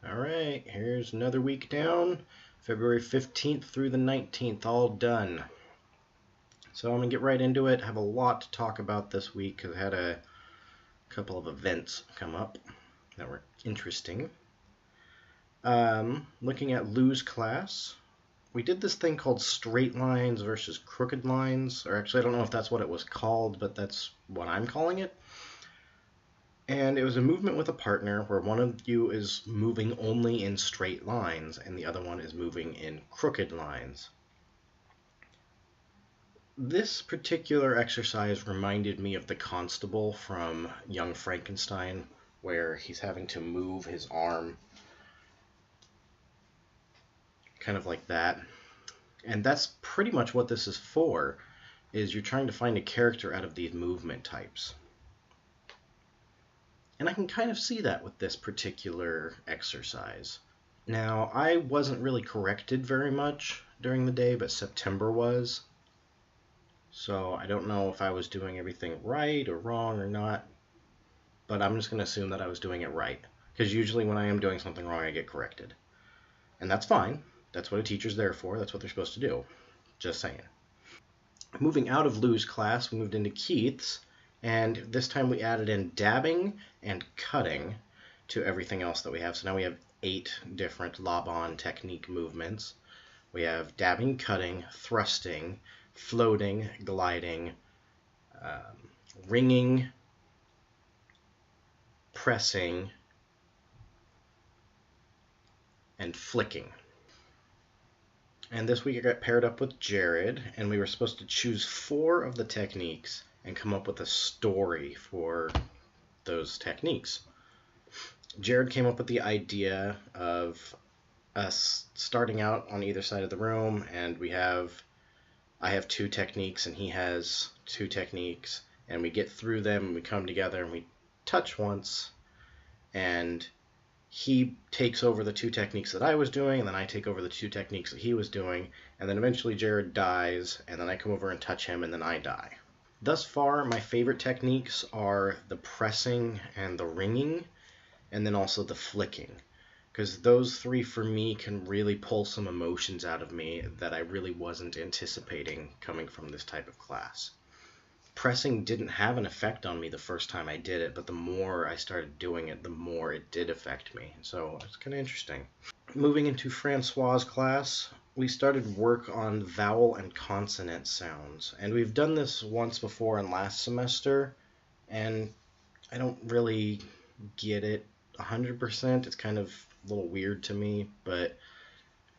Alright, here's another week down. February 15th through the 19th, all done. So I'm going to get right into it. I have a lot to talk about this week because I had a couple of events come up that were interesting. Looking at Lou's class, we did this thing called straight lines versus crooked lines, or actually I don't know if that's what it was called, but that's what I'm calling it. And it was a movement with a partner where one of you is moving only in straight lines and the other one is moving in crooked lines. This particular exercise reminded me of the constable from Young Frankenstein, where he's having to move his arm kind of like that. And that's pretty much what this is for, is you're trying to find a character out of these movement types. And I can kind of see that with this particular exercise. Now, I wasn't really corrected very much during the day, but September was. So I don't know if I was doing everything right or wrong or not, but I'm just going to assume that I was doing it right. Because usually when I am doing something wrong, I get corrected. And that's fine. That's what a teacher's there for. That's what they're supposed to do. Just saying. Moving out of Lou's class, we moved into Keith's. And this time we added in dabbing and cutting to everything else that we have. So now we have 8 different lob-on technique movements. We have dabbing, cutting, thrusting, floating, gliding, ringing, pressing, and flicking. And this week I got paired up with Jared, and we were supposed to choose 4 of the techniques and come up with a story for those techniques. Jared came up with the idea of us starting out on either side of the room, and I have 2 techniques and he has 2 techniques, and we get through them and we come together and we touch once, and he takes over the 2 techniques that I was doing, and then I take over the 2 techniques that he was doing, and then eventually Jared dies, and then I come over and touch him, and then I die. Thus far, my favorite techniques are the pressing and the ringing, and then also the flicking, because those 3 for me can really pull some emotions out of me that I really wasn't anticipating coming from this type of class. Pressing didn't have an effect on me the first time I did it, but the more I started doing it, the more it did affect me. So it's kind of interesting. Moving into Francois's class, we started work on vowel and consonant sounds. And we've done this once before in last semester, and I don't really get it 100%. It's kind of a little weird to me, but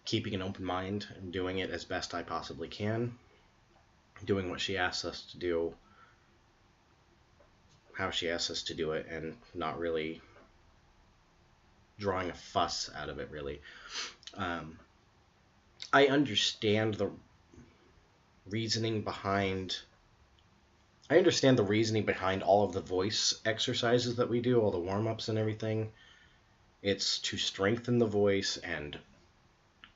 keeping an open mind and doing it as best I possibly can. Doing what she asks us to do, how she asks us to do it, and not really drawing a fuss out of it, really. I understand the reasoning behind all of the voice exercises that we do, all the warm-ups and everything. It's to strengthen the voice and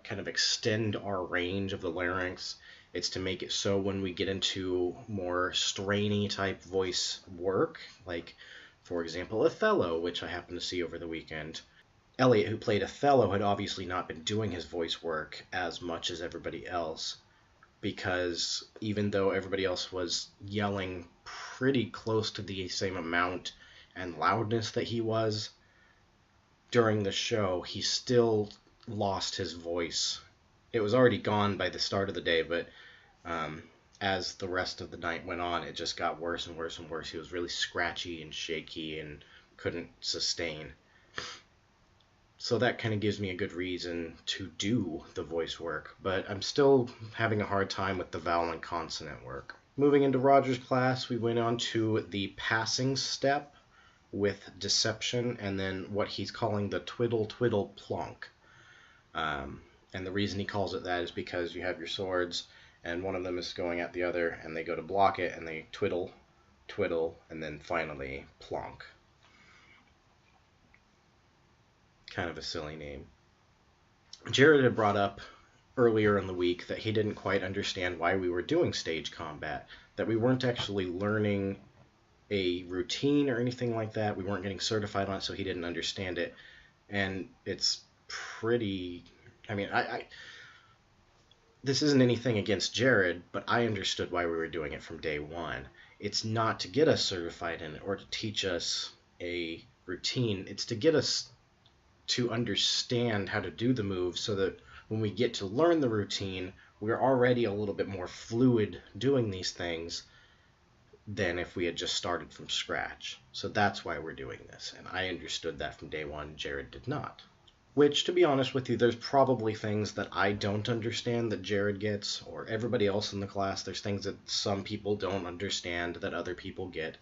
kind of extend our range of the larynx. It's to make it so when we get into more strainy type voice work, like, for example, Othello, which I happened to see over the weekend. Elliot, who played Othello, had obviously not been doing his voice work as much as everybody else, because even though everybody else was yelling pretty close to the same amount and loudness that he was during the show, he still lost his voice. It was already gone by the start of the day, but as the rest of the night went on, it just got worse and worse and worse. He was really scratchy and shaky and couldn't sustain. So that kind of gives me a good reason to do the voice work, but I'm still having a hard time with the vowel and consonant work. Moving into Roger's class, we went on to the passing step with deception, and then what he's calling the twiddle twiddle plonk. And the reason he calls it that is because you have your swords, and one of them is going at the other, and they go to block it, and they twiddle, twiddle, and then finally plonk. Kind of a silly name. Jared had brought up earlier in the week that he didn't quite understand why we were doing stage combat, that we weren't actually learning a routine or anything like that. We weren't getting certified on it, so he didn't understand it. And it's pretty... I mean, this isn't anything against Jared, but I understood why we were doing it from day one. It's not to get us certified in it or to teach us a routine. It's to get us to understand how to do the moves so that when we get to learn the routine, we're already a little bit more fluid doing these things than if we had just started from scratch. So that's why we're doing this. And I understood that from day one. Jared did not. Which, to be honest with you, there's probably things that I don't understand that Jared gets, or everybody else in the class. There's things that some people don't understand that other people get.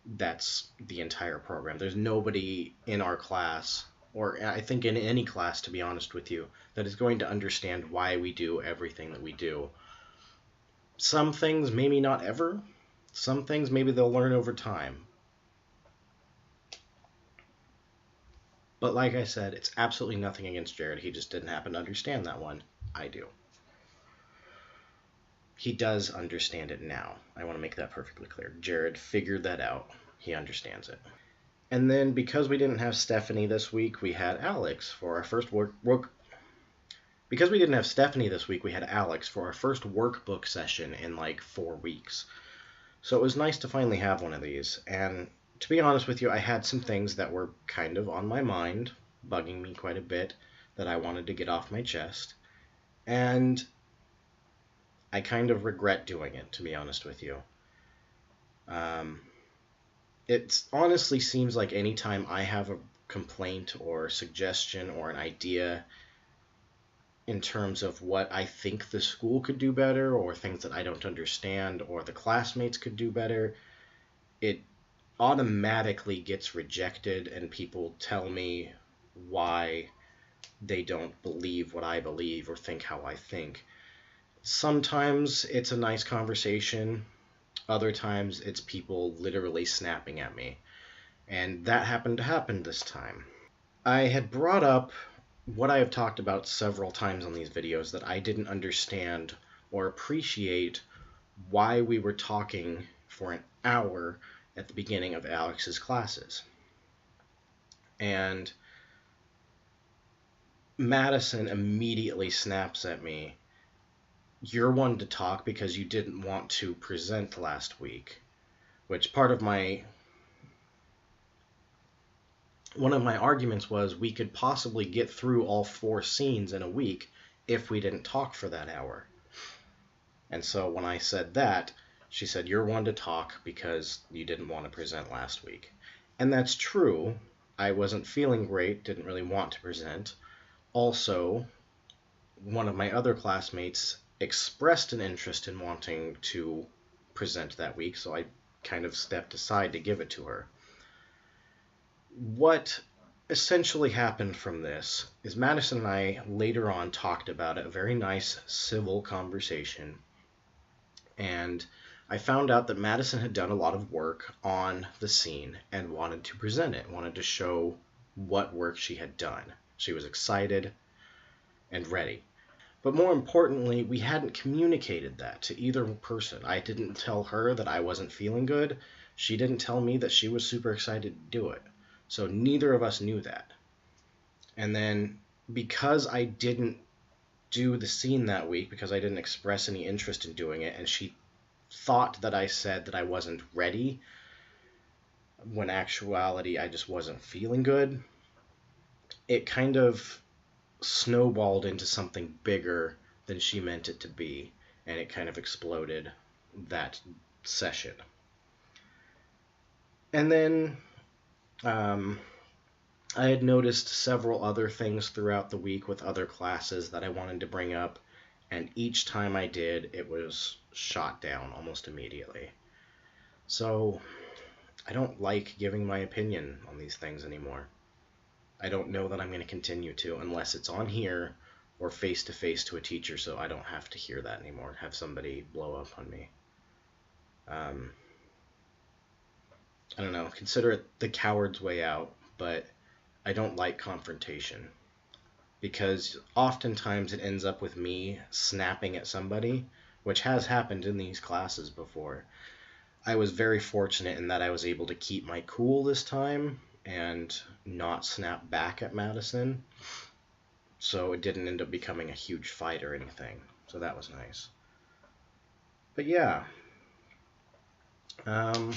That's the entire program. There's nobody in our class, or I think in any class, to be honest with you, that is going to understand why we do everything that we do. Some things, maybe not ever. Some things, maybe they'll learn over time. But like I said, it's absolutely nothing against Jared. He just didn't happen to understand that one. I do. He does understand it now. I want to make that perfectly clear. Jared figured that out. He understands it. And then because we didn't have Stephanie this week, we had Alex for our first Because we didn't have Stephanie this week, we had Alex for our first workbook session in like 4 weeks. So it was nice to finally have one of these. And to be honest with you, I had some things that were kind of on my mind, bugging me quite a bit, that I wanted to get off my chest. And I kind of regret doing it, to be honest with you. It honestly seems like anytime I have a complaint or suggestion or an idea in terms of what I think the school could do better or things that I don't understand or the classmates could do better, it automatically gets rejected and people tell me why they don't believe what I believe or think how I think. Sometimes it's a nice conversation. Other times it's people literally snapping at me. And that happened to happen this time. I had brought up what I have talked about several times on these videos, that I didn't understand or appreciate why we were talking for an hour at the beginning of Alex's classes. And Madison immediately snaps at me, "You're one to talk because you didn't want to present last week," which one of my arguments was we could possibly get through all 4 scenes in a week if we didn't talk for that hour. And so when I said that, she said, "You're one to talk because you didn't want to present last week." And that's true. I wasn't feeling great, didn't really want to present. Also, one of my other classmates expressed an interest in wanting to present that week, so I kind of stepped aside to give it to her. What essentially happened from this is Madison and I later on talked about it, a very nice civil conversation, and I found out that Madison had done a lot of work on the scene and wanted to present it, wanted to show what work she had done. She was excited and ready. But more importantly, we hadn't communicated that to either person. I didn't tell her that I wasn't feeling good. She didn't tell me that she was super excited to do it. So neither of us knew that. And then because I didn't do the scene that week, because I didn't express any interest in doing it, and she thought that I said that I wasn't ready, when actuality I just wasn't feeling good, it kind of snowballed into something bigger than she meant it to be, and it kind of exploded that session. And then I had noticed several other things throughout the week with other classes that I wanted to bring up, and each time I did, it was shot down almost immediately. So I don't like giving my opinion on these things anymore. I don't know that I'm going to continue to unless it's on here or face-to-face to a teacher, so I don't have to hear that anymore, have somebody blow up on me. I don't know, consider it the coward's way out, but I don't like confrontation, because oftentimes it ends up with me snapping at somebody, which has happened in these classes before. I was very fortunate in that I was able to keep my cool this time, and not snap back at Madison. So it didn't end up becoming a huge fight or anything. So that was nice. But yeah, I'm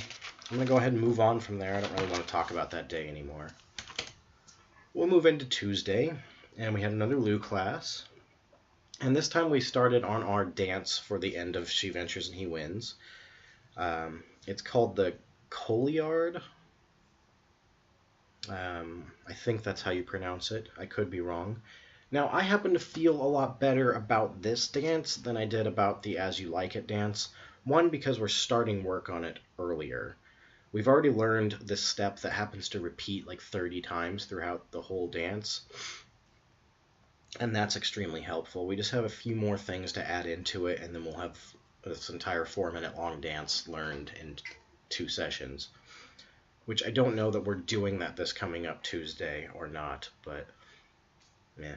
going to go ahead and move on from there. I don't really want to talk about that day anymore. We'll move into Tuesday, and we had another Lou class. And this time we started on our dance for the end of She Ventures and He Wins. It's called the Colliard. I think that's how you pronounce it. I could be wrong. Now, I happen to feel a lot better about this dance than I did about the As You Like It dance. One, because we're starting work on it earlier. We've already learned this step that happens to repeat like 30 times throughout the whole dance. And that's extremely helpful. We just have a few more things to add into it, and then we'll have this entire 4-minute long dance learned in 2 sessions. Which I don't know that we're doing that this coming up Tuesday or not, but yeah.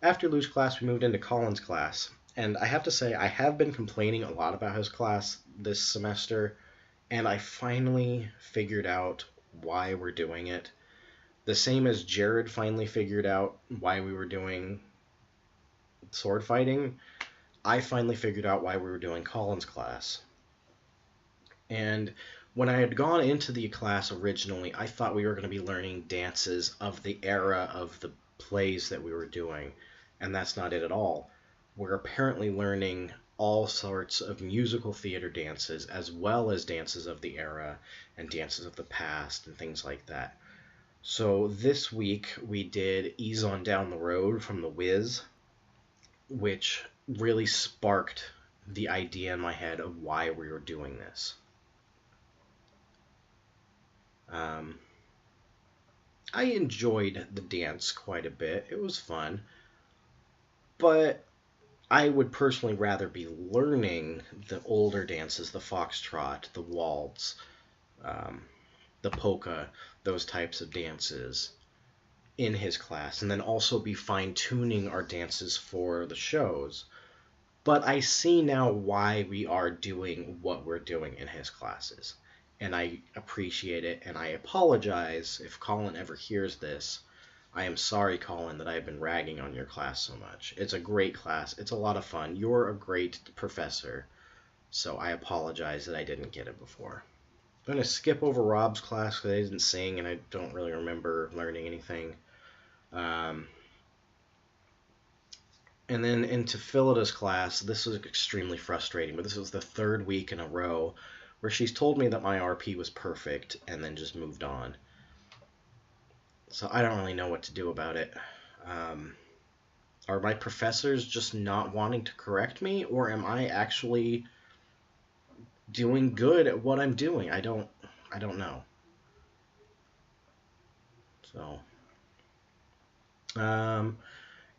After Lou's class, we moved into Colin's class. And I have to say, I have been complaining a lot about his class this semester, and I finally figured out why we're doing it. The same as Jared finally figured out why we were doing sword fighting, I finally figured out why we were doing Colin's class. And when I had gone into the class originally, I thought we were going to be learning dances of the era of the plays that we were doing, and that's not it at all. We're apparently learning all sorts of musical theater dances, as well as dances of the era and dances of the past and things like that. So this week we did Ease On Down the Road from The Wiz, which really sparked the idea in my head of why we were doing this. I enjoyed the dance quite a bit. It was fun. But I would personally rather be learning the older dances, the foxtrot, the waltz, the polka, those types of dances in his class, and then also be fine-tuning our dances for the shows. But I see now why we are doing what we're doing in his classes, and I appreciate it, and I apologize if Colin ever hears this. I am sorry, Colin, that I've been ragging on your class so much. It's a great class. It's a lot of fun. You're a great professor, so I apologize that I didn't get it before. I'm going to skip over Rob's class because I didn't sing and I don't really remember learning anything. And then into Phillida's class, this was extremely frustrating, but this was the 3rd week in a row where she's told me that my RP was perfect and then just moved on. So I don't really know what to do about it. Are my professors just not wanting to correct me, or am I actually doing good at what I'm doing? I don't know. So,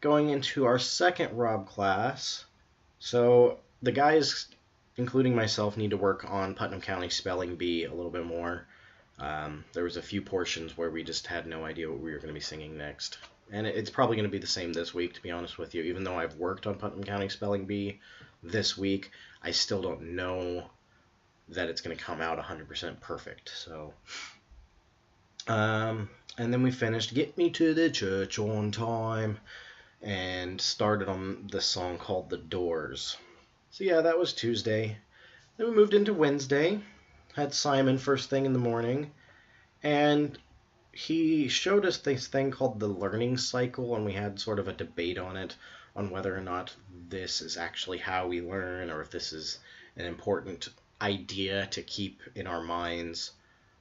going into our second Rob class. So the guys, including myself, need to work on Putnam County Spelling Bee a little bit more. There was a few portions where we just had no idea what we were going to be singing next. And it's probably going to be the same this week, to be honest with you. Even though I've worked on Putnam County Spelling Bee this week, I still don't know that it's going to come out 100% perfect. So, and then we finished Get Me to the Church on Time and started on this song called The Doors. So yeah, that was Tuesday. Then we moved into Wednesday. Had Simon first thing in the morning, and he showed us this thing called the learning cycle, and we had sort of a debate on it, on whether or not this is actually how we learn, or if this is an important idea to keep in our minds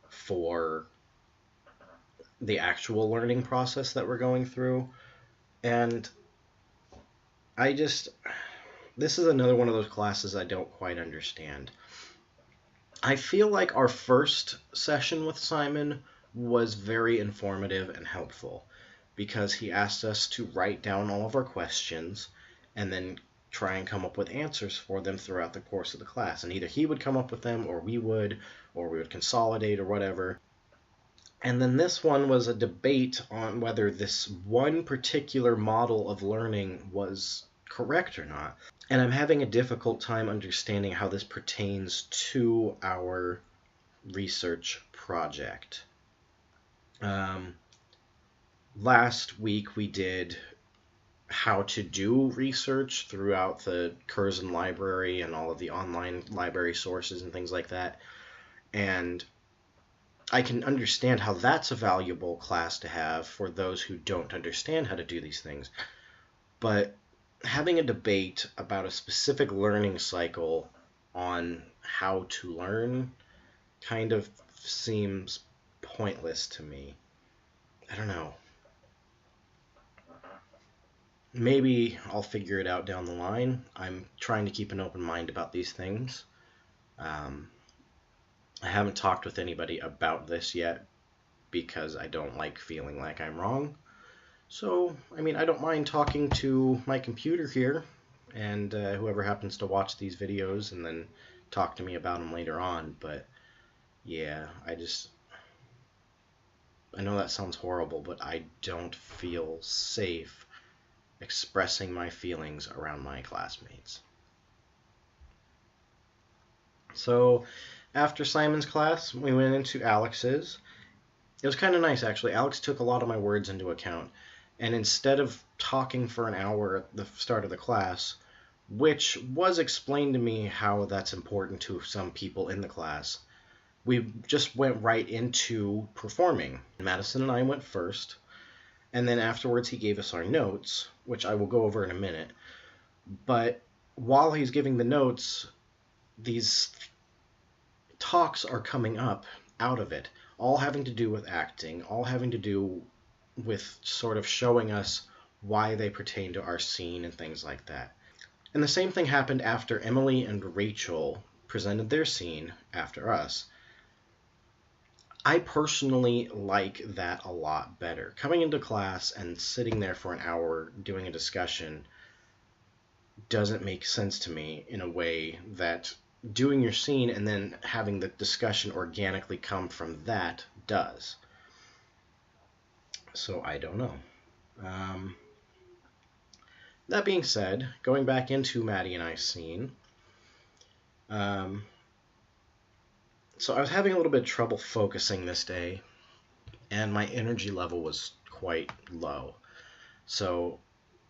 for the actual learning process that we're going through. And this is another one of those classes I don't quite understand. I feel like our first session with Simon was very informative and helpful because he asked us to write down all of our questions and then try and come up with answers for them throughout the course of the class. And either he would come up with them or we would consolidate or whatever. And then this one was a debate on whether this one particular model of learning was correct or not. And I'm having a difficult time understanding how this pertains to our research project. Um, Last week we did how to do research throughout the Curzon library and all of the online library sources and things like that. And I can understand how that's a valuable class to have for those who don't understand how to do these things. But having a debate about a specific learning cycle on how to learn kind of seems pointless to me. I don't know. Maybe I'll figure it out down the line. I'm trying to keep an open mind about these things. Um, I haven't talked with anybody about this yet because I don't like feeling like I'm wrong. So, I mean, I don't mind talking to my computer here and whoever happens to watch these videos and then talk to me about them later on. But yeah, I know that sounds horrible, but I don't feel safe expressing my feelings around my classmates. So after Simon's class, we went into Alex's. It was kind of nice, actually. Alex took a lot of my words into account. And instead of talking for an hour at the start of the class, which was explained to me how that's important to some people in the class, we just went right into performing. Madison and I went first, and then afterwards he gave us our notes, which I will go over in a minute. But while he's giving the notes, these talks are coming up out of it, all having to do with acting, all having to do with sort of showing us why they pertain to our scene and things like that. And the same thing happened after Emily and Rachel presented their scene after us. I personally like that a lot better. Coming into class and sitting there for an hour doing a discussion doesn't make sense to me in a way that doing your scene and then having the discussion organically come from that does. So I don't know. That being said, going back into Maddie and I's scene, so I was having a little bit of trouble focusing this day, and my energy level was quite low. So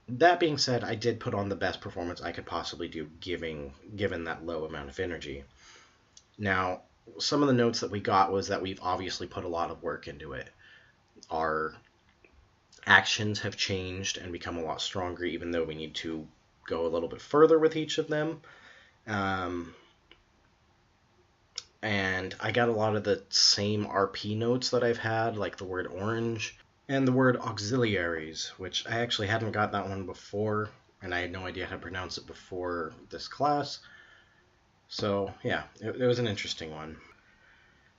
that being said, I did put on the best performance I could possibly do given that low amount of energy. Now, some of the notes that we got was that we've obviously put a lot of work into it. Our actions have changed and become a lot stronger, even though we need to go a little bit further with each of them. And I got a lot of the same RP notes that I've had, like the word orange and the word auxiliaries, which I actually hadn't got that one before, and I had no idea how to pronounce it before this class. So yeah, it was an interesting one.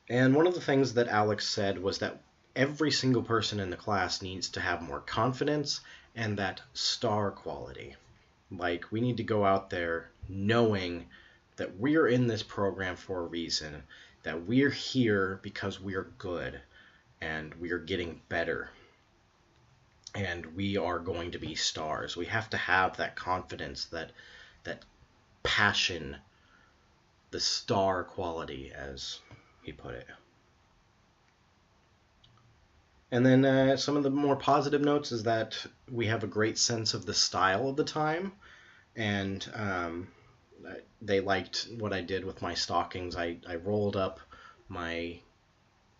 And one of the things that Alex said was that every single person in the class needs to have more confidence and that star quality. Like, we need to go out there knowing that we're in this program for a reason, that we're here because we're good, and we are getting better, and we are going to be stars. We have to have that confidence, that passion, the star quality, as he put it. And then some of the more positive notes is that we have a great sense of the style of the time, and they liked what I did with my stockings. I rolled up my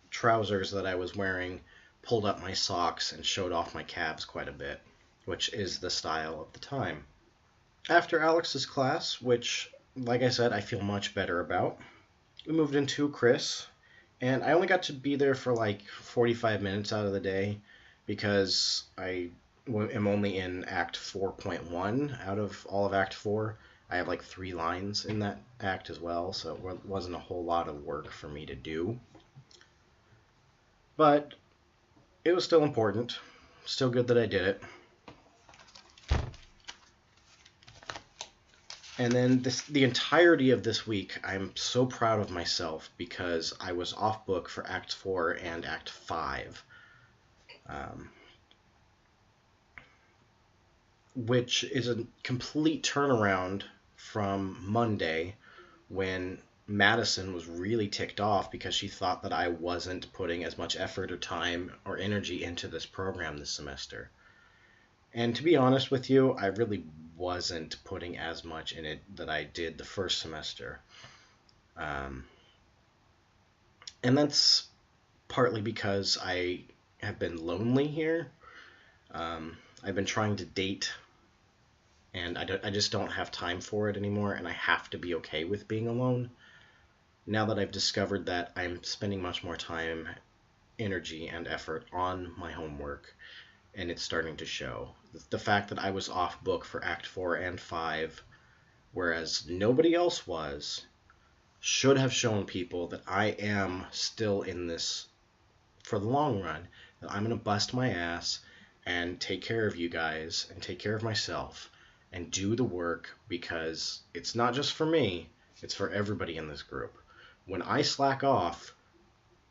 trousers that I was wearing, pulled up my socks, and showed off my calves quite a bit, which is the style of the time. After Alex's class, which, like I said, I feel much better about, we moved into Chris, and I only got to be there for like 45 minutes out of the day because I am only in Act 4.1 out of all of Act 4. I have like 3 lines in that act as well, so it wasn't a whole lot of work for me to do. But it was still important. Still good that I did it. And then the entirety of this week, I'm so proud of myself because I was off book for Act 4 and Act 5. Which is a complete turnaround from Monday when Madison was really ticked off because she thought that I wasn't putting as much effort or time or energy into this program this semester. And to be honest with you, I really wasn't putting as much in it that I did the first semester. Um, and that's partly because I have been lonely here. I've been trying to date, and I just don't have time for it anymore, and I have to be okay with being alone. Now that I've discovered that, I'm spending much more time, energy, and effort on my homework, and it's starting to show. The fact that I was off book for Act 4 and 5, whereas nobody else was, should have shown people that I am still in this for the long run, that I'm going to bust my ass and take care of you guys and take care of myself and do the work, because it's not just for me, it's for everybody in this group. When I slack off,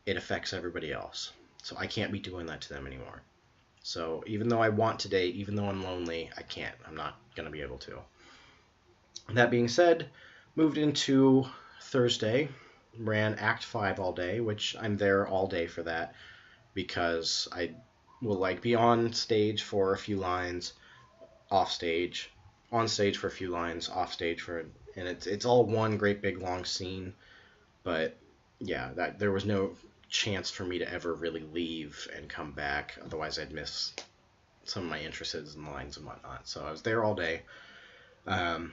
it affects everybody else. So I can't be doing that to them anymore. So even though I want to date, even though I'm lonely, I can't. I'm not going to be able to. That being said, moved into Thursday, ran Act 5 all day, which I'm there all day for that, because I will be on stage for a few lines, off stage, on stage for a few lines, off stage for, and it's all one great big long scene. But yeah, that there was no chance for me to ever really leave and come back, otherwise I'd miss some of my interests in lines and whatnot. So I was there all day. And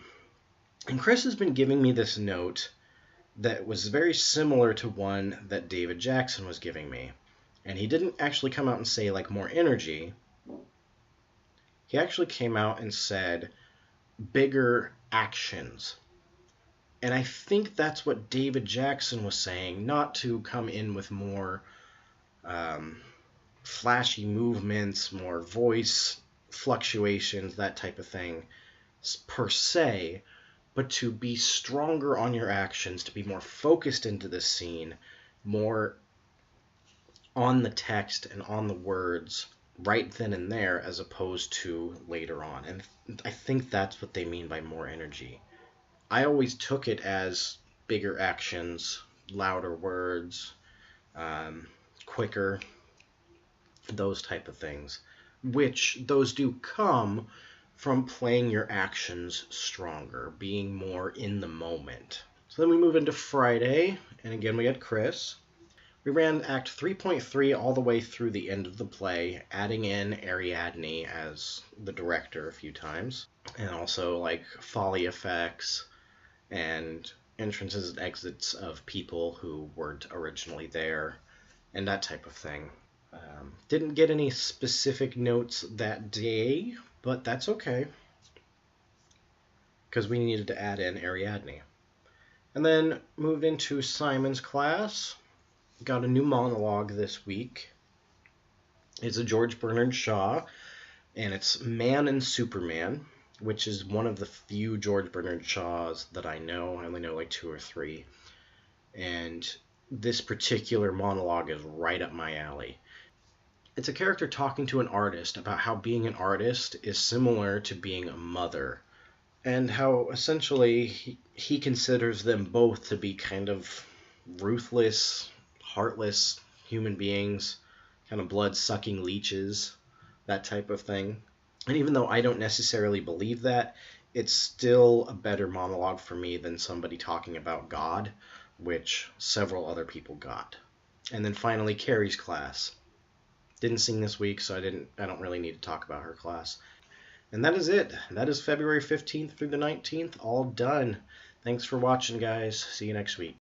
Chris has been giving me this note that was very similar to one that David Jackson was giving me. And he didn't actually come out and say more energy. He actually came out and said bigger actions. And I think that's what David Jackson was saying, not to come in with more flashy movements, more voice fluctuations, that type of thing, per se, but to be stronger on your actions, to be more focused into the scene, more on the text and on the words right then and there, as opposed to later on. And I think that's what they mean by more energy. I always took it as bigger actions, louder words, quicker, those type of things, which those do come from playing your actions stronger, being more in the moment. So then we move into Friday, and again we got Chris. We ran Act 3.3 all the way through the end of the play, adding in Ariadne as the director a few times, and also folly effects and entrances and exits of people who weren't originally there, and that type of thing. Didn't get any specific notes that day, but that's okay, because we needed to add in Ariadne. And then moved into Simon's class. Got a new monologue this week. It's a George Bernard Shaw, and it's Man and Superman, which is one of the few George Bernard Shaws that I know. I only know 2 or 3. And this particular monologue is right up my alley. It's a character talking to an artist about how being an artist is similar to being a mother, and how essentially he considers them both to be kind of ruthless, heartless human beings, kind of blood-sucking leeches, that type of thing. And even though I don't necessarily believe that, it's still a better monologue for me than somebody talking about God, which several other people got. And then finally, Carrie's class. Didn't sing this week, so I don't really need to talk about her class. And that is it. That is February 15th through the 19th, all done. Thanks for watching, guys. See you next week.